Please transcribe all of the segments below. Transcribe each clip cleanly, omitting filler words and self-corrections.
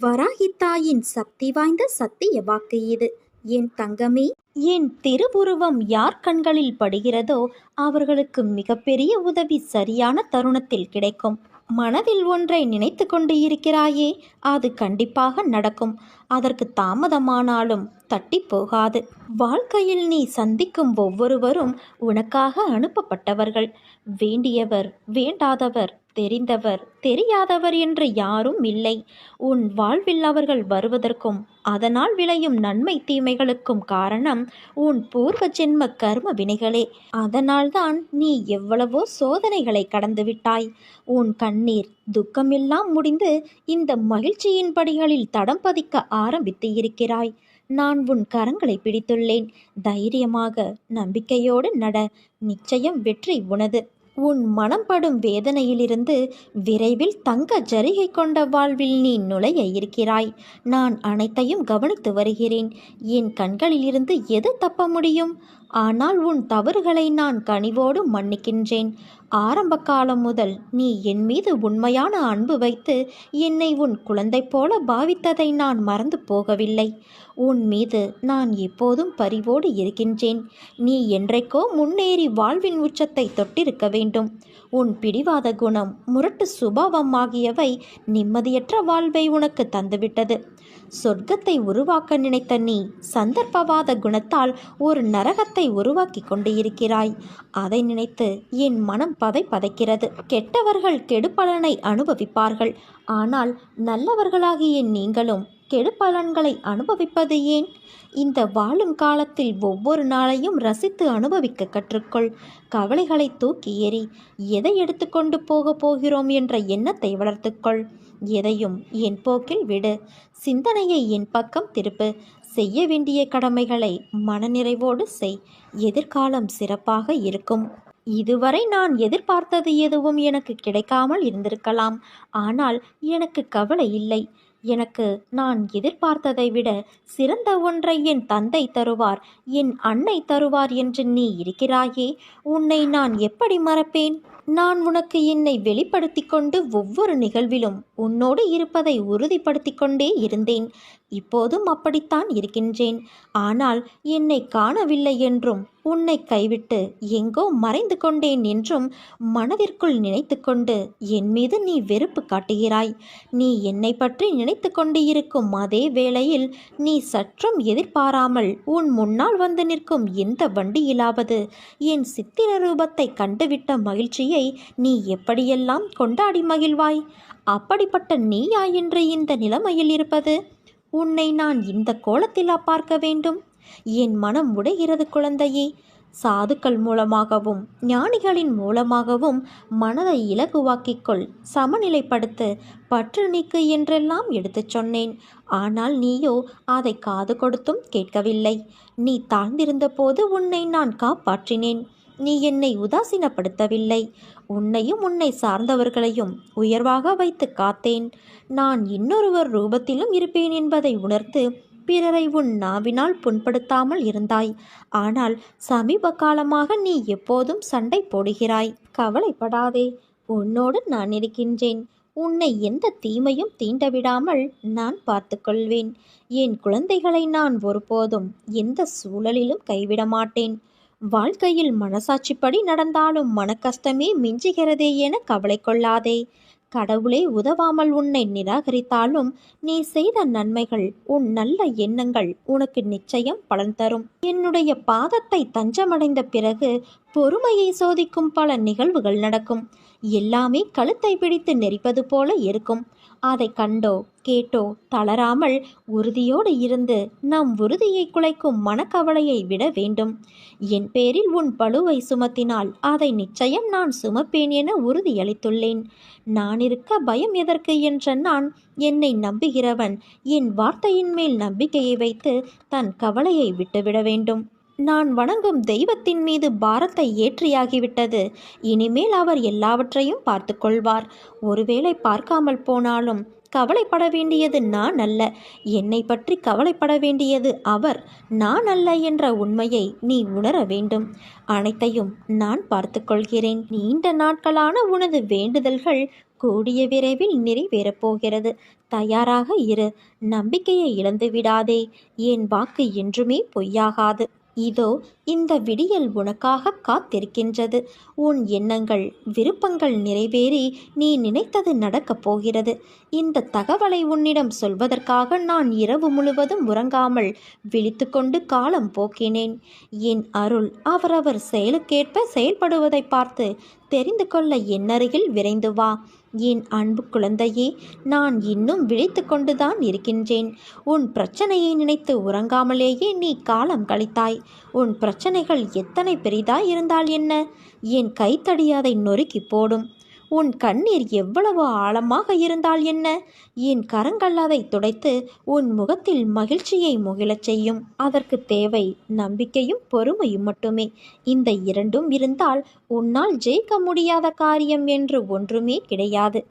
வராகி தாயின் சக்தி வாய்ந்த சத்திய வாக்கு இது. என் தங்கமே, என் திருவுருவம் யார் கண்களில் படுகிறதோ அவர்களுக்கு மிகப்பெரிய உதவி சரியான தருணத்தில் கிடைக்கும். மனதில் ஒன்றை நினைத்து கொண்டு இருக்கிறாயே, அது கண்டிப்பாக நடக்கும். அதற்கு தாமதமானாலும் தட்டி போகாது. வாழ்க்கையில் நீ சந்திக்கும் ஒவ்வொருவரும் உனக்காக அனுப்பப்பட்டவர்கள். வேண்டியவர், வேண்டாதவர், தெரிந்தவர், தெரியாதவர் என்று யாரும் இல்லை. உன் வாழ்வில் அவர்கள் வருவதற்கும் அதனால் விளையும் நன்மை தீமைகளுக்கும் காரணம் உன் பூர்வ ஜென்ம கர்ம வினைகளே. அதனால்தான் நீ எவ்வளவோ சோதனைகளை கடந்துவிட்டாய். உன் கண்ணீர் துக்கமெல்லாம் முடிந்து இந்த மகிழ்ச்சியின் படிகளில் தடம் பதிக்க ஆரம்பித்து இருக்கிறாய். நான் உன் கரங்களை பிடித்துள்ளேன். தைரியமாக நம்பிக்கையோடு நட. நிச்சயம் வெற்றி உனது. உன் மனம் படும் வேதனையிலிருந்து விரைவில் தங்க ஜரிகை கொண்ட வாழ்வில் நீ நுழைய இருக்கிறாய். நான் அனைத்தையும் கவனித்து வருகிறேன். என் கண்களிலிருந்து எது தப்ப முடியும்? ஆனால் உன் தவறுகளை நான் கனிவோடு மன்னிக்கின்றேன். ஆரம்ப காலம் முதல் நீ என் மீது உண்மையான அன்பு வைத்து என்னை உன் குழந்தை போல பாவித்ததை நான் மறந்து போகவில்லை. உன் மீது நான் எப்போதும் பரிவோடு இருக்கின்றேன். நீ என்றைக்கோ முன்னேறி வாழ்வின் உச்சத்தை தொட்டிருக்க வேண்டும். உன் பிடிவாத குணம், முரட்டு சுபாவம் ஆகியவை நிம்மதியற்ற வாழ்வை உனக்கு தந்துவிட்டது. சொர்க்கத்தை உருவாக்க நினைத்த நீ சந்தர்ப்பவாத குணத்தால் ஒரு நரகத்தை உருவாக்கி கொண்டு இருக்கிறாய். அதை நினைத்து என் மனம் பதைக்கிறது. கெட்டவர்கள் கெடுபலனை அனுபவிப்பார்கள். ஆனால் நல்லவர்களாகிய நீங்களும் கெடுபலன்களை அனுபவிப்பது ஏன்? இந்த வாழும் காலத்தில் ஒவ்வொரு நாளையும் ரசித்து அனுபவிக்க கற்றுக்கொள். கவலைகளை தூக்கி எறி. எதை எடுத்துக்கொண்டு போகிறோம் என்ற எண்ணத்தை வளர்த்துக்கொள். எதையும் என் போக்கில் விடு. சிந்தனையை என் பக்கம் திருப்பு. செய்ய வேண்டிய கடமைகளை மனநிறைவோடு செய். எதிர்காலம் சிறப்பாக இருக்கும். இதுவரை நான் எதிர்பார்த்தது எதுவும் எனக்கு கிடைக்காமல் இருந்திருக்கலாம். ஆனால் எனக்கு கவலை இல்லை. எனக்கு நான் எதிர்பார்த்ததை விட சிறந்த ஒன்றை என் தந்தை தருவார், என் அன்னை தருவார் என்று நீ இருக்கிறாயே. உன்னை நான் எப்படி மறப்பேன்? நான் உனக்கு என்னை வெளிப்படுத்தி கொண்டு ஒவ்வொரு நிகழ்விலும் உன்னோடு இருப்பதை உறுதிப்படுத்தி கொண்டே இருந்தேன். இப்போதும் அப்படித்தான் இருக்கின்றேன். ஆனால் என்னை காணவில்லை என்றும் உன்னை கைவிட்டு எங்கோ மறைந்து கொண்டேன் என்றும் மனதிற்குள் நினைத்து கொண்டு என் மீது நீ வெறுப்பு காட்டுகிறாய். நீ என்னை பற்றி நினைத்து கொண்டு இருக்கும் அதே வேளையில் நீ சற்றும் எதிர்பாராமல் உன் முன்னால் வந்து நிற்கும் எந்த வண்டியிலாவது என் சித்திர ரூபத்தை கண்டுவிட்ட மகிழ்ச்சியை நீ எப்படியெல்லாம் கொண்டாடி மகிழ்வாய்? அப்படிப்பட்ட நீயா என்று இந்த நிலைமையில் இருப்பது? உன்னை நான் இந்த கோலத்திலா பார்க்க வேண்டும்? என் மனம் உடைகிறது குழந்தையே. சாதுக்கள் மூலமாகவும் ஞானிகளின் மூலமாகவும் மனதை இலகுவாக்கிக்கொள், சமநிலைப்படுத்து, பற்று நீக்கு என்றெல்லாம் எடுத்துச் சொன்னேன். ஆனால் நீயோ அதை காது கொடுத்தும் கேட்கவில்லை. நீ தாழ்ந்திருந்த போது உன்னை நான் காப்பாற்றினேன். நீ என்னை உதாசீனப்படுத்தவில்லை. உன்னையும் உன்னை சார்ந்தவர்களையும் உயர்வாக வைத்து காத்தேன். நான் இன்னொருவர் ரூபத்திலும் இருப்பேன் என்பதை உணர்த்து பிறரை உன் நாவினால் புண்படுத்தாமல் இருந்தாய். ஆனால் சமீப காலமாக நீ எப்போதும் சண்டை போடுகிறாய். கவலைப்படாதே, உன்னோடு நான் இருக்கின்றேன். உன்னை எந்த தீமையும் தீண்டவிடாமல் நான் பார்த்து கொள்வேன். என் குழந்தைகளை நான் ஒருபோதும் எந்த சூழலிலும் கைவிட மாட்டேன். வாழ்க்கையில் மனசாட்சிப்படி நடந்தாலும் மனக்கஷ்டமே மிஞ்சுகிறதே என கவலை கொள்ளாதே. கடவுளே உதவாமல் உன்னை நிராகரித்தாலும் நீ செய்த நன்மைகள், உன் நல்ல எண்ணங்கள் உனக்கு நிச்சயம் பலன் தரும். என்னுடைய பாதத்தை தஞ்சமடைந்த பிறகு பொறுமையை சோதிக்கும் பல நிகழ்வுகள் நடக்கும். எல்லாமே கழுத்தை பிடித்து நெரிப்பது போல இருக்கும். அதை கண்டோ கேட்டோ தளராமல் உறுதியோடு இருந்து நம் உறுதியை குலைக்கும் மனக்கவலையை விட வேண்டும். என் பேரில் உன் பளுவை சுமத்தினால் அதை நிச்சயம் நான் சுமப்பேன் என உறுதியளித்துள்ளேன். நான் இருக்க பயம் எதற்கு என்ற நான் என்னை நம்புகிறவன் என் வார்த்தையின் மேல் நம்பிக்கையை வைத்து தன் கவலையை விட்டுவிட வேண்டும். நான் வணங்கும் தெய்வத்தின் மீது பாரத்தை ஏற்றியாகிவிட்டது. இனிமேல் அவர் எல்லாவற்றையும் பார்த்து கொள்வார். ஒருவேளை பார்க்காமல் போனாலும் கவலைப்பட வேண்டியது நான் அல்ல. என்னை பற்றி கவலைப்பட வேண்டியது அவர், நான் அல்ல என்ற உண்மையை நீ உணர வேண்டும். அனைத்தையும் நான் பார்த்து கொள்கிறேன். நீண்ட நாட்களான உனது வேண்டுதல்கள் கூடிய விரைவில் நிறைவேறப் போகிறது. தயாராக இரு. நம்பிக்கையை இழந்து விடாதே. என் வாக்கு என்றுமே பொய்யாகாது. இதோ இந்த விடியல் உனக்காக காத்திருக்கின்றது. உன் எண்ணங்கள், விருப்பங்கள் நிறைவேறி நீ நினைத்தது நடக்கப் போகிறது. இந்த தகவலை உன்னிடம் சொல்வதற்காக நான் இரவு முழுவதும் உறங்காமல் விழித்து கொண்டு காலம் போக்கினேன். என் அருள் அவரவர் செயலுக்கேற்ப செயல்படுவதை பார்த்து தெரிந்து கொள்ள என்னருகில் விரைந்து வா. என் அன்பு குழந்தையே, நான் இன்னும் விழித்து கொண்டுதான் இருக்கின்றேன். உன் பிரச்சனையை நினைத்து உறங்காமலேயே நீ காலம் கழித்தாய். உன் பிரச்சனைகள் எத்தனை பெரிதாய் இருந்தால் என்ன? என் கைத்தடி அதை நொறுக்கி போடும். உன் கண்ணீர் எவ்வளவு ஆழமாக இருந்தால் என்ன? என் கரங்கள் அதை துடைத்து உன் முகத்தில் மகிழ்ச்சியை முகிழச் செய்யும். அதற்கு தேவை நம்பிக்கையும் பொறுமையும் மட்டுமே. இந்த இரண்டும் இருந்தால் உன்னால் ஜெயிக்க முடியாத காரியம் என்று ஒன்றுமே கிடையாது.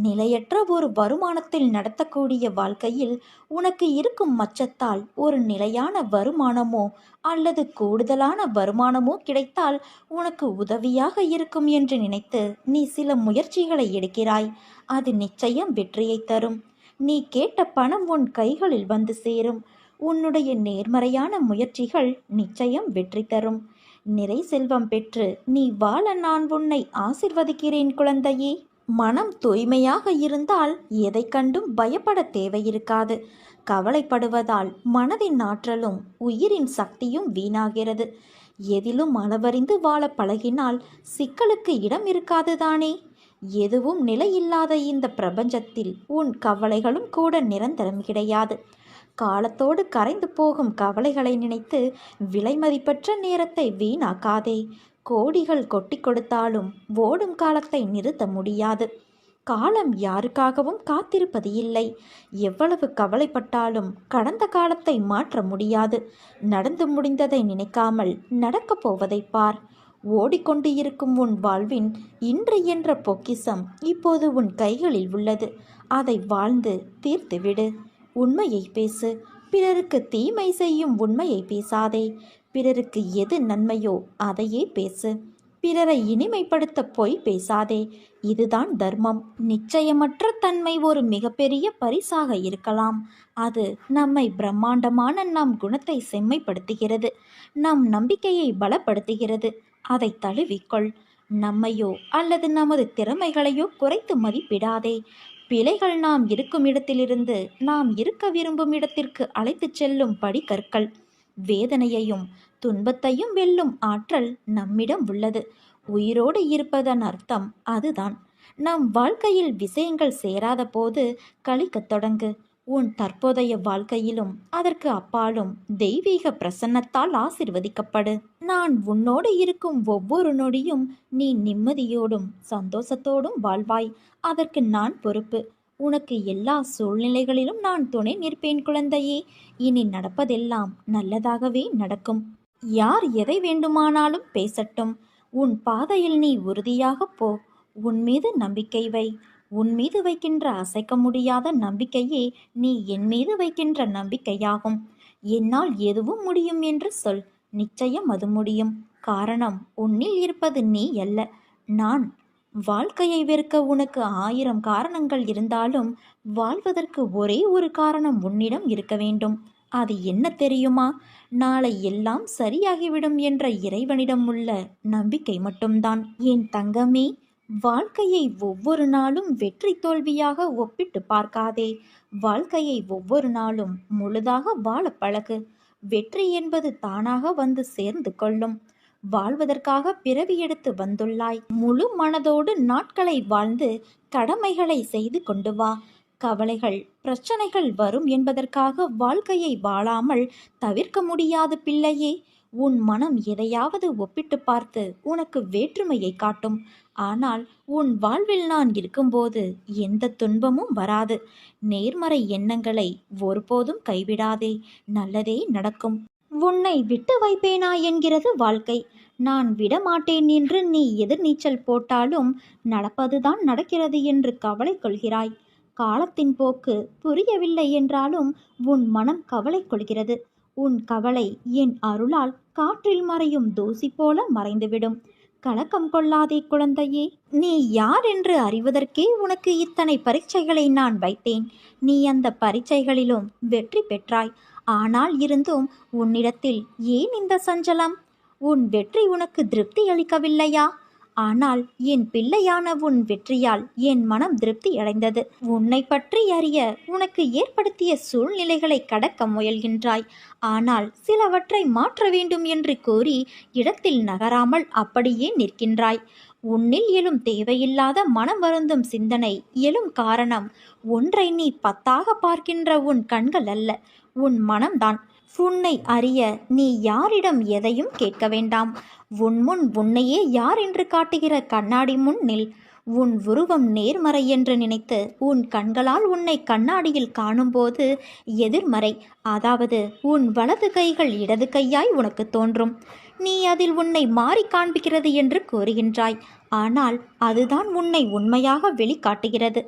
நிலையற்ற ஒரு வருமானத்தில் நடத்தக்கூடிய வாழ்க்கையில் உனக்கு இருக்கும் மச்சத்தால் ஒரு நிலையான வருமானமோ அல்லது கூடுதலான வருமானமோ கிடைத்தால் உனக்கு உதவியாக இருக்கும் என்று நினைத்து நீ சில முயற்சிகளை எடுக்கிறாய். அது நிச்சயம் வெற்றியை தரும். நீ கேட்ட பணம் உன் கைகளில் வந்து சேரும். உன்னுடைய நேர்மறையான முயற்சிகள் நிச்சயம் வெற்றி தரும். நிறை செல்வம் பெற்று நீ வாழ நான் உன்னை ஆசிர்வதிக்கிறேன் குழந்தையே. மனம் தூய்மையாக இருந்தால் எதை கண்டும் பயப்பட தேவையிருக்காது. கவலைப்படுவதால் மனதின் ஆற்றலும் உயிரின் சக்தியும் வீணாகிறது. எதிலும் அளவறிந்து வாழ பழகினால் சிக்கலுக்கு இடம் இருக்காது தானே? எதுவும் நிலையில்லாத இந்த பிரபஞ்சத்தில் உன் கவலைகளும் கூட நிரந்தரம் கிடையாது. காலத்தோடு கரைந்து போகும் கவலைகளை நினைத்து விலைமதிப்பற்ற நேரத்தை வீணாக்காதே. கோடிகள் கொட்டி கொடுத்தாலும் ஓடும் காலத்தை நிறுத்த முடியாது. காலம் யாருக்காகவும் காத்திருப்பது இல்லை. எவ்வளவு கவலைப்பட்டாலும் கடந்த காலத்தை மாற்ற முடியாது. நடந்து முடிந்ததை நினைக்காமல் நடக்கப் போவதை பார். ஓடிக்கொண்டு இருக்கும் உன் வாழ்வின் இன்று என்ற பொக்கிஷம் இப்போது உன் கைகளில் உள்ளது. அதை வாழ்ந்து தீர்த்துவிடு. உண்மையை பேசு. பிறருக்கு தீமை செய்யும் உண்மையை பேசாதே. பிறருக்கு எது நன்மையோ அதையே பேசு. பிறரை இனிமைப்படுத்த பொய் பேசாதே. இதுதான் தர்மம். நிச்சயமற்ற தன்மை ஒரு மிகப்பெரிய பரிசாக இருக்கலாம். அது நம்மை பிரம்மாண்டமான நம் குணத்தை செம்மைப்படுத்துகிறது. நம் நம்பிக்கையை பலப்படுத்துகிறது. அதை தழுவிக்கொள். நம்மையோ அல்லது நமது திறமைகளையோ குறைத்து மதிப்பிடாதே. பிழைகள் நாம் இருக்கும் இடத்திலிருந்து நாம் இருக்க விரும்பும் இடத்திற்கு அழைத்துச் செல்லும் படிக்கற்கள். வேதனையையும் துன்பத்தையும் வெல்லும் ஆற்றல் நம்மிடம் உள்ளது. உயிரோடு இருப்பதன் அர்த்தம் அதுதான். நம் வாழ்க்கையில் விஷயங்கள் சேராத போது கழிக்கத் தொடங்கு. உன் தற்போதைய வாழ்க்கையிலும் அதற்கு அப்பாலும் தெய்வீக பிரசன்னத்தால் ஆசிர்வதிக்கப்படு. நான் உன்னோடு இருக்கும் ஒவ்வொரு நொடியும் நீ நிம்மதியோடும் சந்தோஷத்தோடும் வாழ்வாய். அதற்கு நான் பொறுப்பு. உனக்கு எல்லா சூழ்நிலைகளிலும் நான் துணை நிற்பேன் குழந்தையே. இனி நடப்பதெல்லாம் நல்லதாகவே நடக்கும். யார் எதை வேண்டுமானாலும் பேசட்டும். உன் பாதையில் நீ உறுதியாக போ. உன் மீது நம்பிக்கை வை. உன் மீது வைக்கின்ற அசைக்க முடியாத நம்பிக்கையே நீ என் மீது வைக்கின்ற நம்பிக்கையாகும். என்னால் எதுவும் முடியும் என்று சொல். நிச்சயம் அது முடியும். காரணம் உன்னில் இருப்பது நீ அல்ல, நான். வாழ்க்கையை வெறுக்க உனக்கு 1000 காரணங்கள் இருந்தாலும் வாழ்வதற்கு ஒரே ஒரு காரணம் உன்னிடம் இருக்க வேண்டும். அது என்ன தெரியுமா? நாளை எல்லாம் சரியாகிவிடும் என்ற இறைவனிடம் உள்ள நம்பிக்கை மட்டும்தான். என் தங்கமே, வாழ்க்கையை ஒவ்வொரு நாளும் வெற்றி தோல்வியாக ஒப்பிட்டு பார்க்காதே. வாழ்க்கையை ஒவ்வொரு நாளும் முழுதாக வாழ பழகு. வெற்றி என்பது தானாக வந்து சேர்ந்து கொள்ளும். வாழ்வதற்காக பிறவி எடுத்து வந்துள்ளாய். முழு மனதோடு நாட்களை வாழ்ந்து கடமைகளை செய்து கொண்டு வா. கவலைகள், பிரச்சனைகள் வரும் என்பதற்காக வாழ்க்கையை வாழாமல் தவிர்க்க முடியாது பிள்ளையே. உன் மனம் எதையாவது ஒப்பிட்டு பார்த்து உனக்கு வேற்றுமையை காட்டும். ஆனால் உன் வாழ்வில் நான் இருக்கும்போது எந்த துன்பமும் வராது. நேர்மறை எண்ணங்களை ஒருபோதும் கைவிடாதே. நல்லதே நடக்கும். உன்னை விட்டு வைப்பேனா என்கிறது வாழ்க்கை. நான் விடமாட்டேன் என்று நீ எதிர்நீச்சல் போட்டாலும் நடப்பதுதான் நடக்கிறது என்று கவலை கொள்கிறாய். காலத்தின் போக்கு புரியவில்லை என்றாலும் உன் மனம் கவலை கொள்கிறது. உன் கவலை என் அருளால் காற்றில் மறையும் தூசி போல மறைந்துவிடும். கலக்கம் கொள்ளாதே குழந்தையே. நீ யார் என்று அறிவதற்கே உனக்கு இத்தனை பரீட்சைகளை நான் வைத்தேன். நீ அந்த பரீட்சைகளிலும் வெற்றி பெற்றாய். ஆனால் இருந்தும் உன்னிடத்தில் ஏன் இந்த சஞ்சலம்? உன் வெற்றி உனக்கு திருப்தி அளிக்கவில்லையா? ஆனால் என் பிள்ளையான உன் வெற்றியால் என் மனம் திருப்தி அடைந்தது. உன்னை பற்றி அறிய உனக்கு ஏற்படுத்திய சூழ்நிலைகளை கடக்க முயல்கின்றாய். ஆனால் சிலவற்றை மாற்ற வேண்டும் என்று கூறி இடத்தில் நகராமல் அப்படியே நிற்கின்றாய். உன்னில் எழும் தேவையில்லாத மனம் வருந்தும் சிந்தனை எழும் காரணம் ஒன்றை நீ 10ஆக பார்க்கின்ற உன் கண்கள் அல்ல, உன் மனம்தான். உன்னை அறிய நீ யாரிடம் எதையும் கேட்க வேண்டாம். உன் முன் உன்னையே யார் என்று காட்டுகிற கண்ணாடி முன் நில். உன் உருவம் நேர்மறை என்று நினைத்து உன் கண்களால் உன்னை கண்ணாடியில் காணும்போது எதிர்மறை, அதாவது உன் வலது கைகள் இடது கையாய் உனக்கு தோன்றும். நீ அதில் உன்னை மாறி காண்பிக்கிறது என்று கூறுகின்றாய். ஆனால் அதுதான் உன்னை உண்மையாக வெளிக்காட்டுகிறது.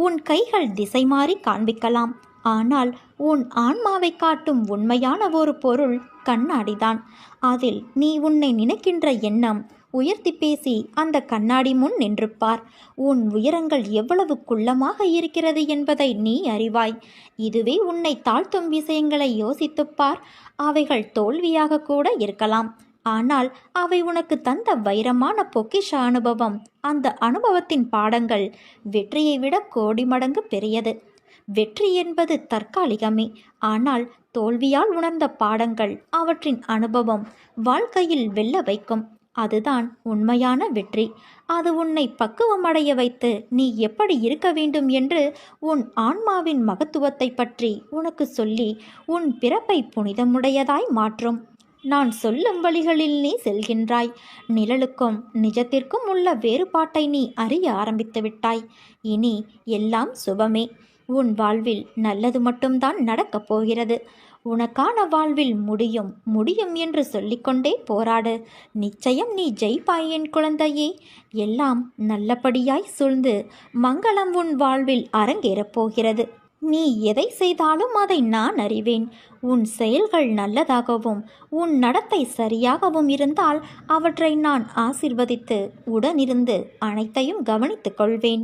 உன் கைகள் திசை மாறி காண்பிக்கலாம், ஆனால் உன் ஆன்மாவை காட்டும் உண்மையான ஒரு பொருள் கண்ணாடிதான். அதில் நீ உன்னை நினைக்கின்ற எண்ணம் உயர்த்தி பேசி அந்த கண்ணாடி முன் நின்றுப்பார். உன் உயரங்கள் எவ்வளவு குள்ளமாக இருக்கிறது என்பதை நீ அறிவாய். இதுவே உன்னை தாழ்த்தும் விஷயங்களை யோசித்துப்பார். அவைகள் தோல்வியாக கூட இருக்கலாம், ஆனால் அவை உனக்கு தந்த வைரமான பொக்கிஷ அனுபவம். அந்த அனுபவத்தின் பாடங்கள் வெற்றியை விட கோடி மடங்கு பெரியது. வெற்றி என்பது தற்காலிகமே, ஆனால் தோல்வியால் உணர்ந்த பாடங்கள், அவற்றின் அனுபவம் வாழ்க்கையில் வெல்ல வைக்கும். அதுதான் உண்மையான வெற்றி. அது உன்னை பக்குவமடைய வைத்து நீ எப்படி இருக்க வேண்டும் என்று உன் ஆன்மாவின் மகத்துவத்தை பற்றி உனக்கு சொல்லி உன் பிறப்பை புனிதமுடையதாய் மாற்றும். நான் சொல்லும் வழிகளில் நீ செல்கின்றாய். நிழலுக்கும் நிஜத்திற்கும் உள்ள வேறுபாட்டை நீ அறிய ஆரம்பித்து விட்டாய். இனி எல்லாம் சுபமே. உன் வாழ்வில் நல்லது மட்டும்தான் நடக்கப் போகிறது. உனக்கான வாழ்வில் முடியும் முடியும் என்று சொல்லிக்கொண்டே போராடு. நிச்சயம் நீ ஜெயிப்பாய் என் குழந்தையே. எல்லாம் நல்லபடியாய் சூழ்ந்து மங்களம் உன் வாழ்வில் அரங்கேறப் போகிறது. நீ எதை செய்தாலும் அதை நான் அறிவேன். உன் செயல்கள் நல்லதாகவும் உன் நடத்தை சரியாகவும் இருந்தால் அவற்றை நான் ஆசிர்வதித்து உடனிருந்து அனைத்தையும் கவனித்துக் கொள்வேன்.